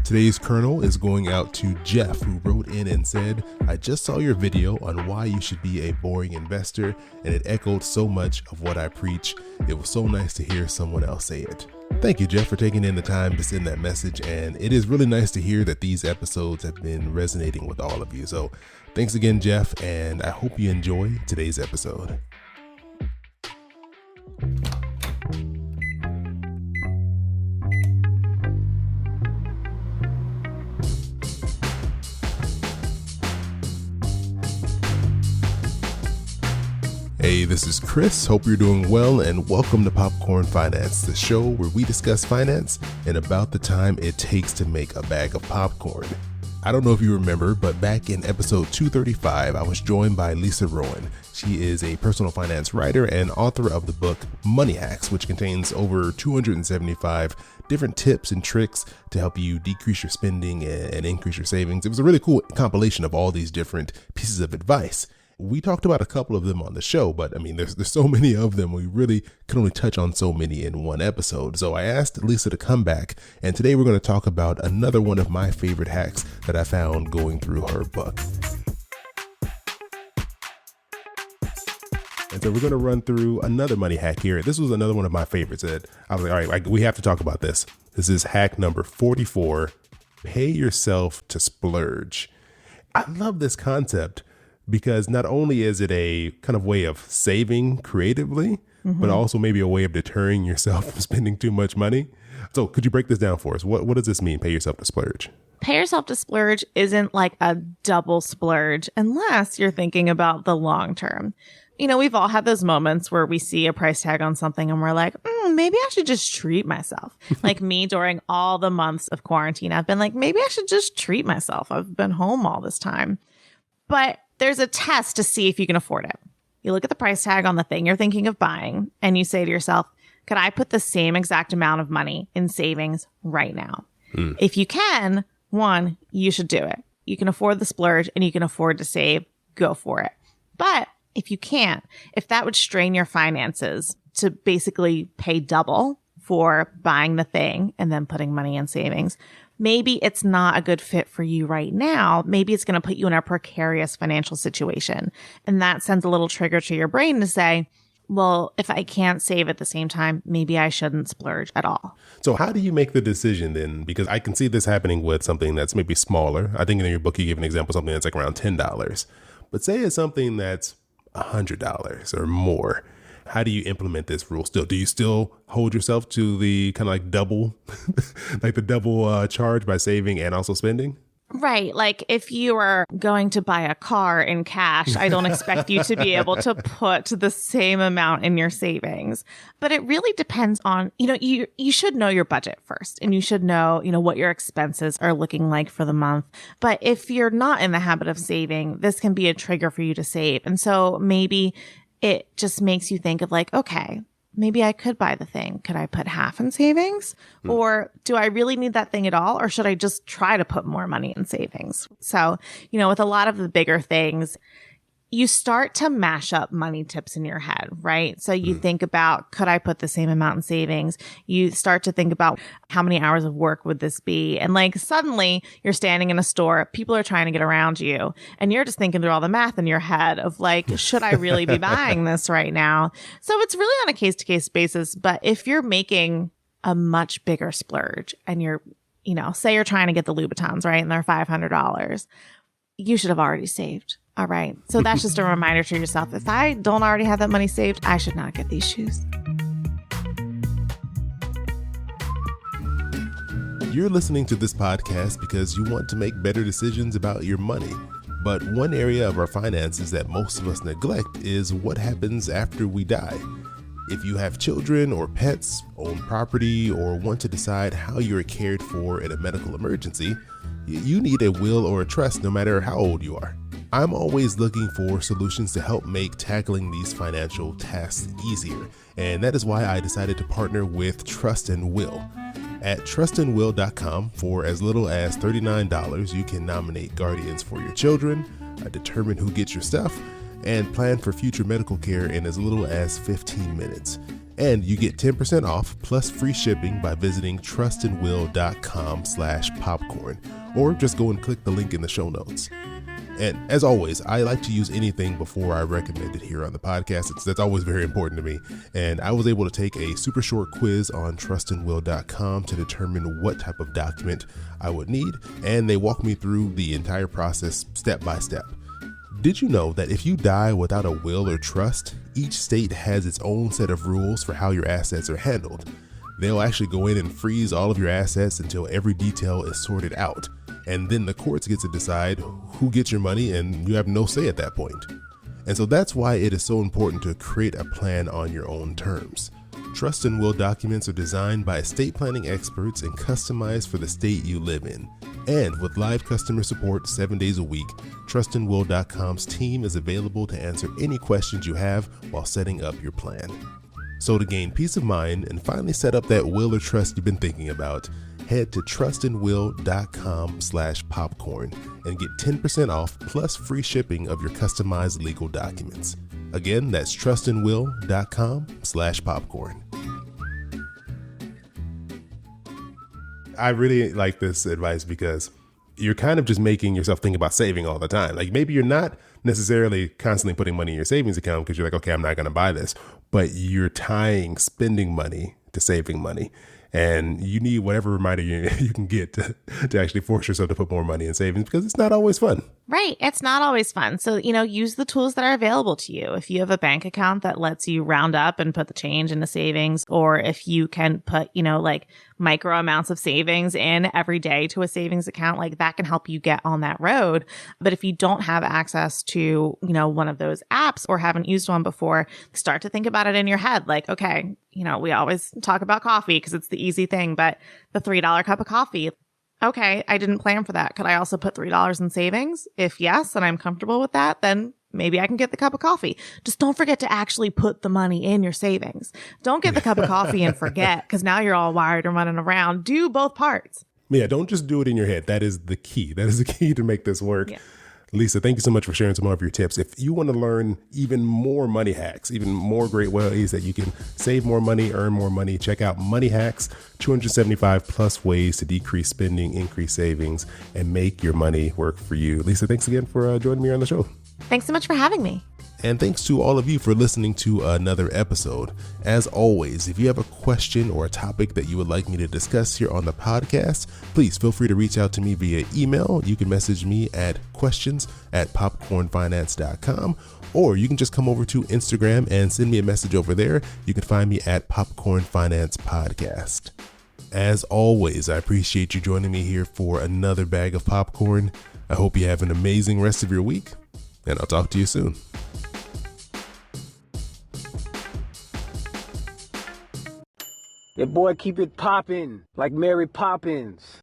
Today's kernel is going out to Jeff, who wrote in and said, I just saw your video on why you should be a boring investor, and it echoed so much of what I preach. It was so nice to hear someone else say it. Thank you, Jeff, for taking in the time to send that message, and it is really nice to hear that these episodes have been resonating with all of you. So thanks again, Jeff, and I hope you enjoy today's episode. Hey, this is Chris. Hope you're doing well, and welcome to Popcorn Finance, the show where we discuss finance and about the time it takes to make a bag of popcorn. I don't know if you remember, but back in episode 235, I was joined by Lisa Rowan. She is a personal finance writer and author of the book Money Hacks, which contains over 275 different tips and tricks to help you decrease your spending and increase your savings. It was a really cool compilation of all these different pieces of advice. We talked about a couple of them on the show, but I mean, there's so many of them. We really can only touch on so many in one episode. So I asked Lisa to come back, and today we're going to talk about another one of my favorite hacks that I found going through her book. And so we're going to run through another money hack here. This was another one of my favorites that I was like, all right, we have to talk about this. This is hack number 44, pay yourself to splurge. I love this concept, because not only is it a kind of way of saving creatively, but also maybe a way of deterring yourself from spending too much money. So could you break this down for us? What does this mean, pay yourself to splurge? Pay yourself to splurge isn't like a double splurge unless you're thinking about the long term. You know, we've all had those moments where we see a price tag on something and we're like, maybe I should just treat myself. Like me during all the months of quarantine, I've been like, maybe I should just treat myself. I've been home all this time. But there's a test to see if you can afford it. You look at the price tag on the thing you're thinking of buying and you say to yourself, could I put the same exact amount of money in savings right now? If you can, one, you should do it. You can afford the splurge and you can afford to save, go for it. But if you can't, if that would strain your finances to basically pay double for buying the thing and then putting money in savings, maybe it's not a good fit for you right now. Maybe it's going to put you in a precarious financial situation. And that sends a little trigger to your brain to say, well, if I can't save at the same time, maybe I shouldn't splurge at all. So how do you make the decision then? Because I can see this happening with something that's maybe smaller. I think in your book, you give an example of something that's like around $10. But say it's something that's $100 or more. How do you implement this rule still? Do you still hold yourself to the kind of like double, like the double charge by saving and also spending? Right. Like if you are going to buy a car in cash, I don't expect you to be able to put the same amount in your savings. But it really depends on, you should know your budget first, and you should know, what your expenses are looking like for the month. But if you're not in the habit of saving, this can be a trigger for you to save. And so maybe it just makes you think of like, okay, maybe I could buy the thing. Could I put half in savings? Or do I really need that thing at all? Or should I just try to put more money in savings? So, with a lot of the bigger things, you start to mash up money tips in your head, right? So you think about, could I put the same amount in savings? You start to think about how many hours of work would this be? And like suddenly you're standing in a store, people are trying to get around you, and you're just thinking through all the math in your head of like, should I really be buying this right now? So it's really on a case to case basis. But if you're making a much bigger splurge and you're, say you're trying to get the Louboutins, right? And they're $500, you should have already saved. All right. So that's just a reminder to yourself. If I don't already have that money saved, I should not get these shoes. You're listening to this podcast because you want to make better decisions about your money. But one area of our finances that most of us neglect is what happens after we die. If you have children or pets, own property, or want to decide how you're cared for in a medical emergency, you need a will or a trust no matter how old you are. I'm always looking for solutions to help make tackling these financial tasks easier, and that is why I decided to partner with Trust and Will. At trustandwill.com, for as little as $39, you can nominate guardians for your children, determine who gets your stuff, and plan for future medical care in as little as 15 minutes. And you get 10% off plus free shipping by visiting trustandwill.com/popcorn, or just go and click the link in the show notes. And as always, I like to use anything before I recommend it here on the podcast. That's always very important to me. And I was able to take a super short quiz on trustandwill.com to determine what type of document I would need. And they walked me through the entire process step by step. Did you know that if you die without a will or trust, each state has its own set of rules for how your assets are handled? They'll actually go in and freeze all of your assets until every detail is sorted out. And then the courts get to decide who gets your money, and you have no say at that point. And so that's why it is so important to create a plan on your own terms. Trust and will documents are designed by estate planning experts and customized for the state you live in. And with live customer support 7 days a week, trustandwill.com's team is available to answer any questions you have while setting up your plan. So to gain peace of mind and finally set up that will or trust you've been thinking about, head to trustandwill.com/popcorn and get 10% off plus free shipping of your customized legal documents. Again, that's trustandwill.com/popcorn. I really like this advice because you're kind of just making yourself think about saving all the time. Like maybe you're not necessarily constantly putting money in your savings account because you're like, okay, I'm not going to buy this, but you're tying spending money to saving money. And you need whatever reminder you can get to actually force yourself to put more money in savings because it's not always fun. Right. It's not always fun. So, use the tools that are available to you. If you have a bank account that lets you round up and put the change into savings, or if you can put, like micro amounts of savings in every day to a savings account, like that can help you get on that road. But if you don't have access to, one of those apps or haven't used one before, start to think about it in your head. Like, okay, we always talk about coffee because it's the easy thing, but the $3 cup of coffee. Okay, I didn't plan for that. Could I also put $3 in savings? If yes, and I'm comfortable with that, then maybe I can get the cup of coffee. Just don't forget to actually put the money in your savings. Don't get the cup of coffee and forget because now you're all wired and running around. Do both parts. Yeah, don't just do it in your head. That is the key. That is the key to make this work. Yeah. Lisa, thank you so much for sharing some more of your tips. If you want to learn even more money hacks, even more great ways that you can save more money, earn more money, check out Money Hacks, 275 plus ways to decrease spending, increase savings, and make your money work for you. Lisa, thanks again for joining me on the show. Thanks so much for having me. And thanks to all of you for listening to another episode. As always, if you have a question or a topic that you would like me to discuss here on the podcast, please feel free to reach out to me via email. You can message me at questions@popcornfinance.com, or you can just come over to Instagram and send me a message over there. You can find me at Popcorn Finance Podcast. As always, I appreciate you joining me here for another bag of popcorn. I hope you have an amazing rest of your week, and I'll talk to you soon. That boy keep it poppin' like Mary Poppins.